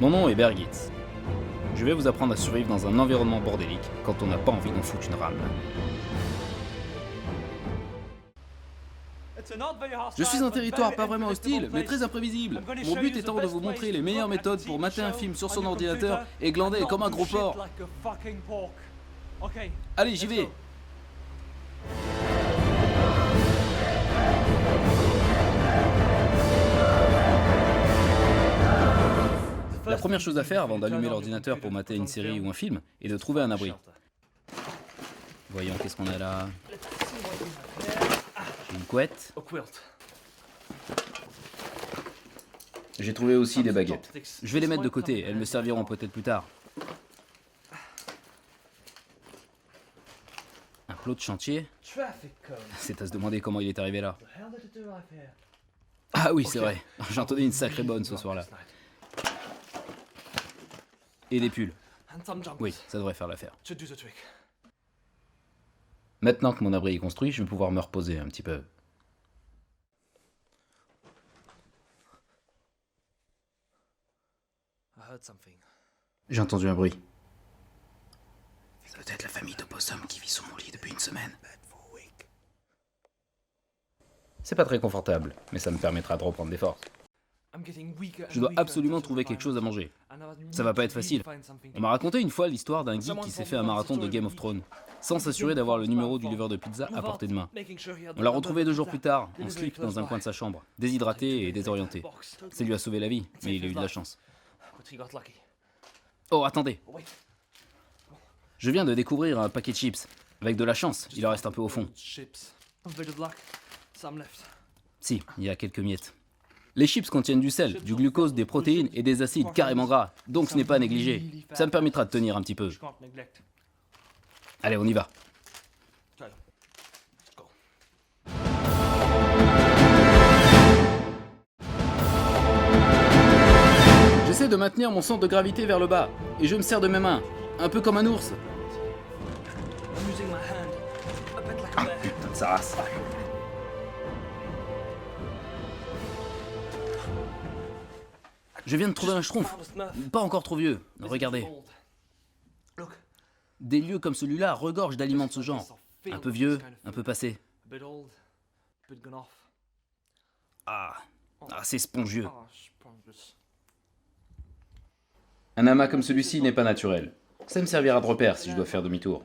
Mon nom est Bergitz. Je vais vous apprendre à survivre dans un environnement bordélique quand on n'a pas envie d'en foutre une rame. Je suis un territoire pas vraiment hostile, mais très imprévisible. Mon but étant de vous montrer les meilleures méthodes pour mater un film sur son ordinateur et glander comme un gros porc. Allez, j'y vais. La première chose à faire avant d'allumer l'ordinateur pour mater une série ou un film est de trouver un abri. Voyons, qu'est-ce qu'on a là? J'ai une couette. J'ai trouvé aussi des baguettes. Je vais les mettre de côté, elles me serviront peut-être plus tard. Un plot de chantier? C'est à se demander comment il est arrivé là. Ah oui, c'est vrai, j'en tenais une sacrée bonne ce soir-là. Et des pulls. Oui, ça devrait faire l'affaire. Maintenant que mon abri est construit, je vais pouvoir me reposer un petit peu. J'ai entendu un bruit. C'est peut-être la famille d'opossums qui vit sur mon lit depuis une semaine. C'est pas très confortable, mais ça me permettra de reprendre des forces. Je dois absolument trouver quelque chose à manger. Ça va pas être facile. On m'a raconté une fois l'histoire d'un geek qui s'est fait un marathon de Game of Thrones, sans s'assurer d'avoir le numéro du livreur de pizza à portée de main. On l'a retrouvé 2 jours plus tard, en slip dans un coin de sa chambre, déshydraté et désorienté. Ça lui a sauvé la vie, mais il a eu de la chance. Oh, attendez! Je viens de découvrir un paquet de chips. Avec de la chance, il en reste un peu au fond. Si, il y a quelques miettes. Les chips contiennent du sel, du glucose, des protéines et des acides carrément gras, donc ce n'est pas à négliger. Ça me permettra de tenir un petit peu. Allez, on y va. J'essaie de maintenir mon centre de gravité vers le bas, et je me sers de mes mains, un peu comme un ours. Ah, putain de sa race. Je viens de trouver un schtroumpf, pas encore trop vieux, regardez. Des lieux comme celui-là regorgent d'aliments de ce genre. Un peu vieux, un peu passé. Ah, c'est spongieux. Un amas comme celui-ci n'est pas naturel. Ça me servira de repère si je dois faire demi-tour.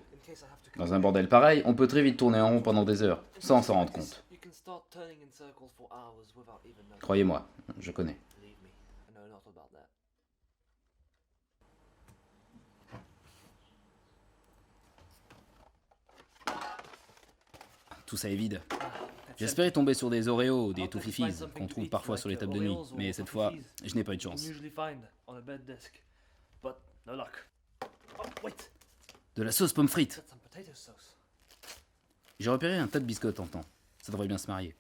Dans un bordel pareil, on peut très vite tourner en rond pendant des heures, sans s'en rendre compte. Croyez-moi, je connais. Tout ça est vide. J'espérais tomber sur des Oreos ou des Toufifis qu'on trouve parfois sur les tables de nuit, mais cette fois, je n'ai pas eu de chance. De la sauce pomme frite. J'ai repéré un tas de biscottes en temps. Ça devrait bien se marier.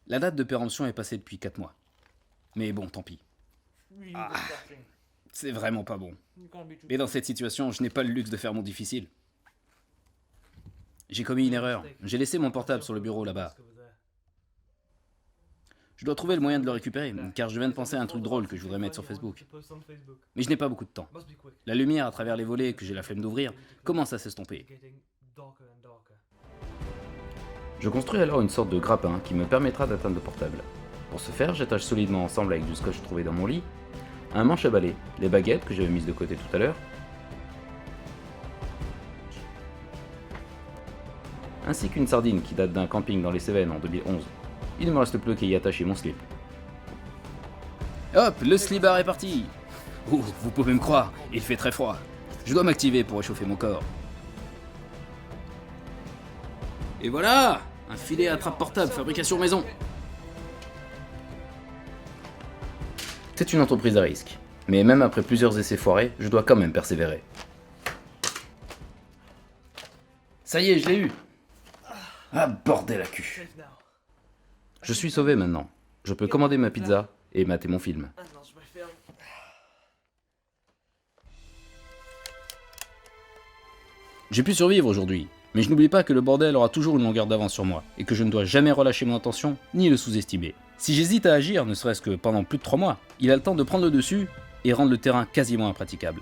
La date de péremption est passée depuis 4 mois. Mais bon, tant pis. Ah, c'est vraiment pas bon. Mais dans cette situation, je n'ai pas le luxe de faire mon difficile. J'ai commis une erreur. J'ai laissé mon portable sur le bureau là-bas. Je dois trouver le moyen de le récupérer, car je viens de penser à un truc drôle que je voudrais mettre sur Facebook. Mais je n'ai pas beaucoup de temps. La lumière à travers les volets que j'ai la flemme d'ouvrir commence à s'estomper. Je construis alors une sorte de grappin qui me permettra d'atteindre le portable. Pour ce faire, j'attache solidement ensemble avec du scotch trouvé dans mon lit, un manche à balai, les baguettes que j'avais mises de côté tout à l'heure, ainsi qu'une sardine qui date d'un camping dans les Cévennes en 2011. Il ne me reste plus qu'à y attacher mon slip. Hop, le slibard est parti! Ouh, vous pouvez me croire, il fait très froid. Je dois m'activer pour réchauffer mon corps. Et voilà! Un filet à trappe portable, fabrication maison. C'est une entreprise à risque. Mais même après plusieurs essais foirés, je dois quand même persévérer. Ça y est, je l'ai eu! Ah, bordel à cul! Je suis sauvé maintenant. Je peux commander ma pizza et mater mon film. J'ai pu survivre aujourd'hui, Mais je n'oublie pas que le bordel aura toujours une longueur d'avance sur moi, et que je ne dois jamais relâcher mon intention, ni le sous-estimer. Si j'hésite à agir, ne serait-ce que pendant plus de 3 mois, il a le temps de prendre le dessus et rendre le terrain quasiment impraticable.